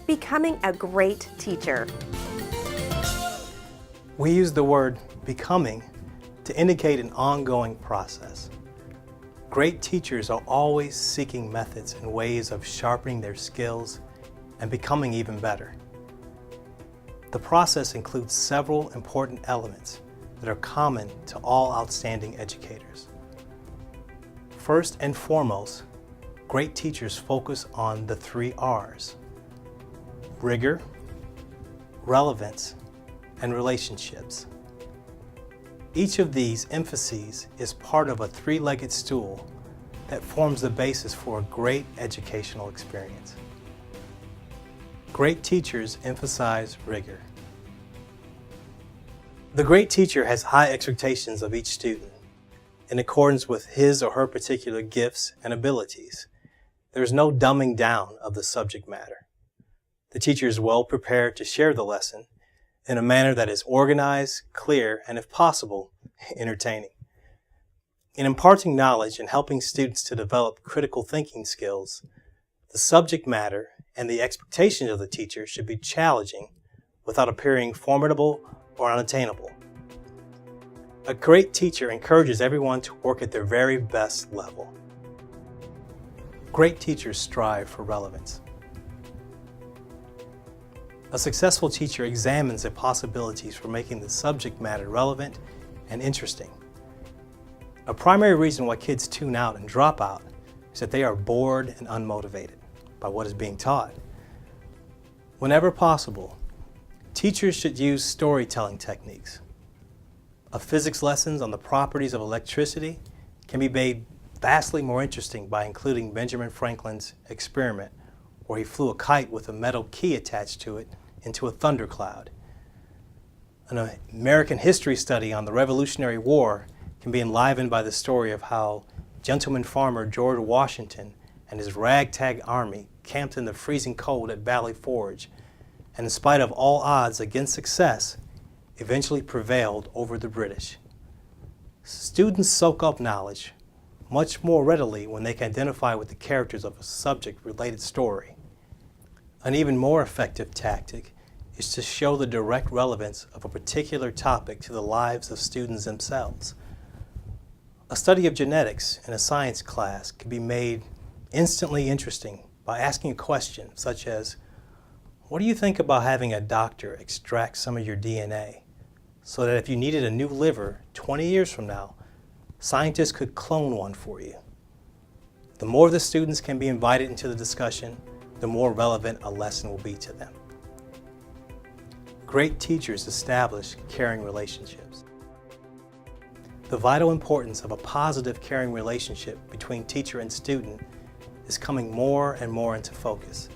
becoming a great teacher. We use the word becoming to indicate an ongoing process. Great teachers are always seeking methods and ways of sharpening their skills and becoming even better. The process includes several important elements that are common to all outstanding educators. First and foremost, great teachers focus on the 3 R's: rigor, relevance, and relationships. Each of these emphases is part of a 3-legged stool that forms the basis for a great educational experience. Great teachers emphasize rigor. The great teacher has high expectations of each student in accordance with his or her particular gifts and abilities. There is no dumbing down of the subject matter. The teacher is well prepared to share the lesson in a manner that is organized, clear, and if possible, entertaining. In imparting knowledge and helping students to develop critical thinking skills, the subject matter and the expectations of the teacher should be challenging without appearing formidable or unattainable. A great teacher encourages everyone to work at their very best level. Great teachers strive for relevance. A successful teacher examines the possibilities for making the subject matter relevant and interesting. A primary reason why kids tune out and drop out is that they are bored and unmotivated by what is being taught. Whenever possible, teachers should use storytelling techniques. A physics lessons on the properties of electricity can be made vastly more interesting by including Benjamin Franklin's experiment where he flew a kite with a metal key attached to it into a thundercloud. An American history study on the Revolutionary War can be enlivened by the story of how gentleman farmer George Washington and his ragtag army camped in the freezing cold at Valley Forge, and in spite of all odds against success, eventually prevailed over the British. Students soak up knowledge much more readily when they can identify with the characters of a subject-related story. An even more effective tactic is to show the direct relevance of a particular topic to the lives of students themselves. A study of genetics in a science class can be made instantly interesting by asking a question such as, what do you think about having a doctor extract some of your DNA so that if you needed a new liver 20 years from now, scientists could clone one for you? The more the students can be invited into the discussion, the more relevant a lesson will be to them. Great teachers establish caring relationships. The vital importance of a positive caring relationship between teacher and student is coming more and more into focus.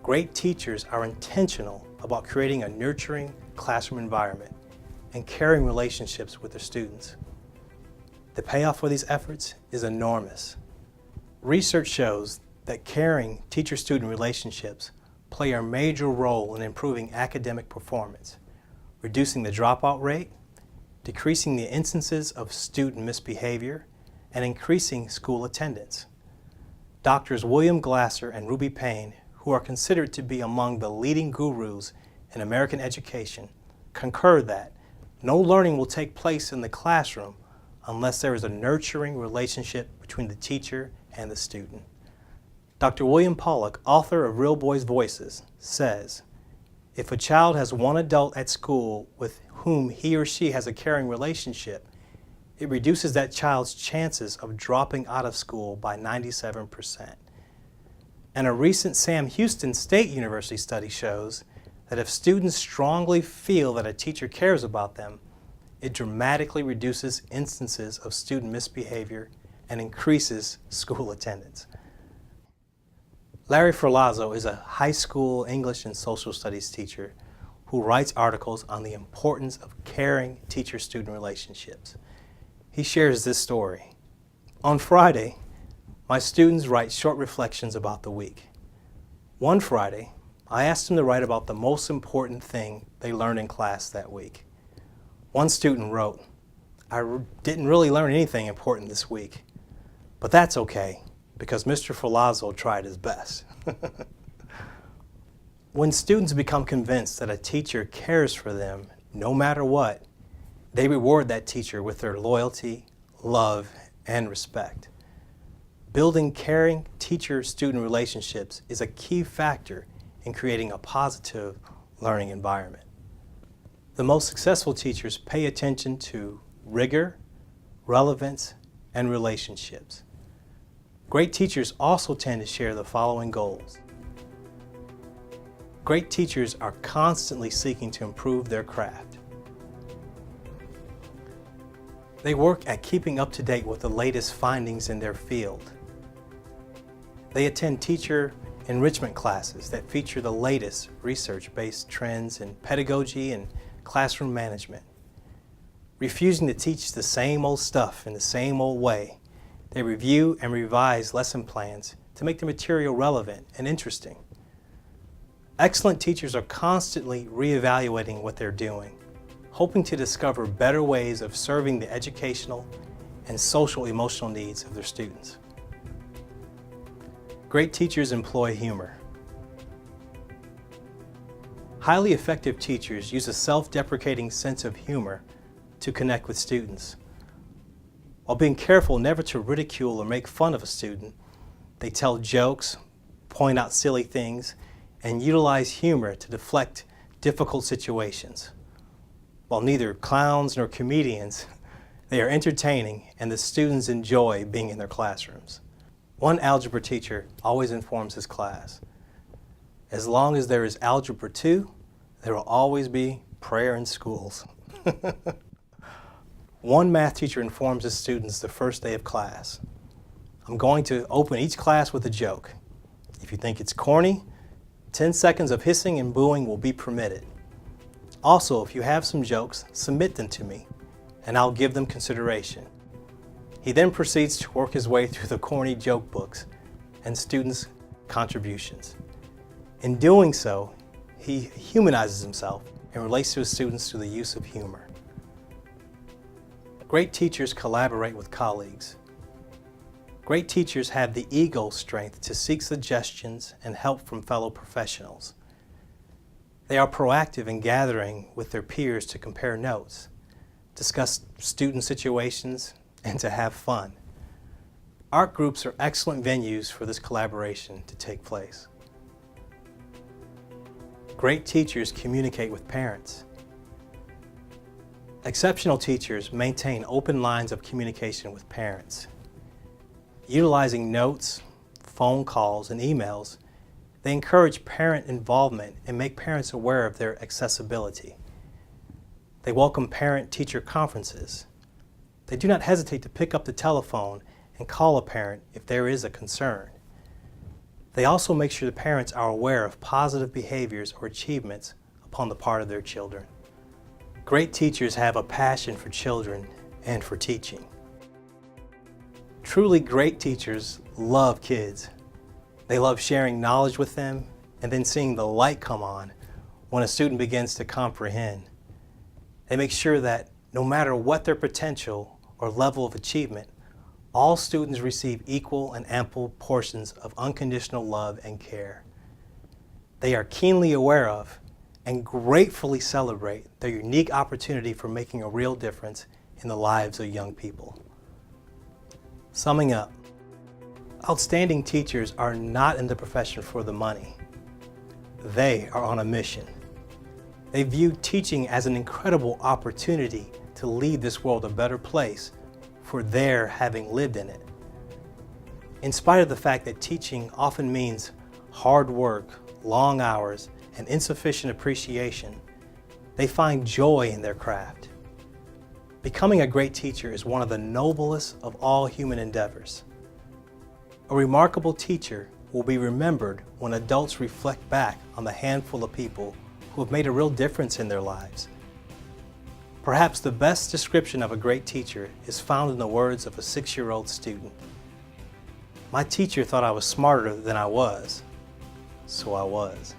Great teachers are intentional about creating a nurturing classroom environment and caring relationships with their students. The payoff for these efforts is enormous. Research shows that caring teacher-student relationships play a major role in improving academic performance, reducing the dropout rate, decreasing the instances of student misbehavior, and increasing school attendance. Doctors William Glasser and Ruby Payne, who are considered to be among the leading gurus in American education, concur that no learning will take place in the classroom unless there is a nurturing relationship between the teacher and the student. Dr. William Pollack, author of Real Boys Voices, says, if a child has one adult at school with whom he or she has a caring relationship, it reduces that child's chances of dropping out of school by 97%. And a recent Sam Houston State University study shows that if students strongly feel that a teacher cares about them, it dramatically reduces instances of student misbehavior and increases school attendance. Larry Ferlazzo is a high school English and social studies teacher who writes articles on the importance of caring teacher-student relationships. He shares this story. On Friday, my students write short reflections about the week. One Friday, I asked them to write about the most important thing they learned in class that week. One student wrote, I didn't really learn anything important this week, but that's okay because Mr. Ferlazzo tried his best. When students become convinced that a teacher cares for them no matter what, they reward that teacher with their loyalty, love, and respect. Building caring teacher-student relationships is a key factor in creating a positive learning environment. The most successful teachers pay attention to rigor, relevance, and relationships. Great teachers also tend to share the following goals. Great teachers are constantly seeking to improve their craft. They work at keeping up to date with the latest findings in their field. They attend teacher enrichment classes that feature the latest research-based trends in pedagogy and classroom management. Refusing to teach the same old stuff in the same old way, they review and revise lesson plans to make the material relevant and interesting. Excellent teachers are constantly reevaluating what they're doing, hoping to discover better ways of serving the educational and social-emotional needs of their students. Great teachers employ humor. Highly effective teachers use a self-deprecating sense of humor to connect with students. While being careful never to ridicule or make fun of a student, they tell jokes, point out silly things, and utilize humor to deflect difficult situations. While neither clowns nor comedians, they are entertaining and the students enjoy being in their classrooms. One algebra teacher always informs his class, as long as there is Algebra 2, there will always be prayer in schools. One math teacher informs his students the first day of class, I'm going to open each class with a joke. If you think it's corny, 10 seconds of hissing and booing will be permitted. Also, if you have some jokes, submit them to me, and I'll give them consideration. He then proceeds to work his way through the corny joke books and students' contributions. In doing so, he humanizes himself and relates to his students through the use of humor. Great teachers collaborate with colleagues. Great teachers have the ego strength to seek suggestions and help from fellow professionals. They are proactive in gathering with their peers to compare notes, discuss student situations, and to have fun. Art groups are excellent venues for this collaboration to take place. Great teachers communicate with parents. Exceptional teachers maintain open lines of communication with parents. Utilizing notes, phone calls, and emails, they encourage parent involvement and make parents aware of their accessibility. They welcome parent-teacher conferences. They do not hesitate to pick up the telephone and call a parent if there is a concern. They also make sure the parents are aware of positive behaviors or achievements upon the part of their children. Great teachers have a passion for children and for teaching. Truly great teachers love kids. They love sharing knowledge with them and then seeing the light come on when a student begins to comprehend. They make sure that no matter what their potential or level of achievement, all students receive equal and ample portions of unconditional love and care. They are keenly aware of and gratefully celebrate their unique opportunity for making a real difference in the lives of young people. Summing up, outstanding teachers are not in the profession for the money. They are on a mission. They view teaching as an incredible opportunity to leave this world a better place for their having lived in it. In spite of the fact that teaching often means hard work, long hours, and insufficient appreciation, they find joy in their craft. Becoming a great teacher is one of the noblest of all human endeavors. A remarkable teacher will be remembered when adults reflect back on the handful of people who have made a real difference in their lives. Perhaps the best description of a great teacher is found in the words of a 6-year-old student. My teacher thought I was smarter than I was, so I was.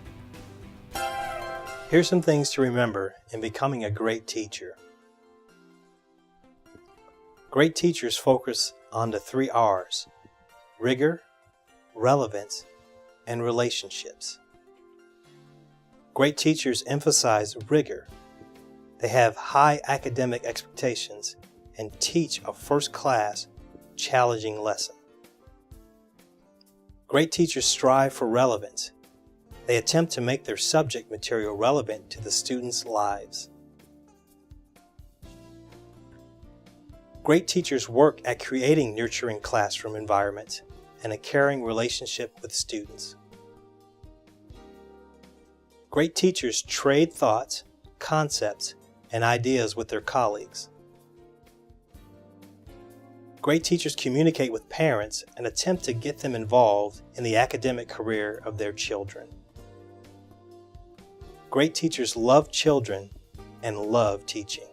Here's some things to remember in becoming a great teacher. Great teachers focus on the 3 R's: rigor, relevance, and relationships. Great teachers emphasize rigor. They have high academic expectations and teach a first-class, challenging lesson. Great teachers strive for relevance. They attempt to make their subject material relevant to the students' lives. Great teachers work at creating nurturing classroom environments and a caring relationship with students. Great teachers trade thoughts, concepts, and ideas with their colleagues. Great teachers communicate with parents and attempt to get them involved in the academic career of their children. Great teachers love children and love teaching.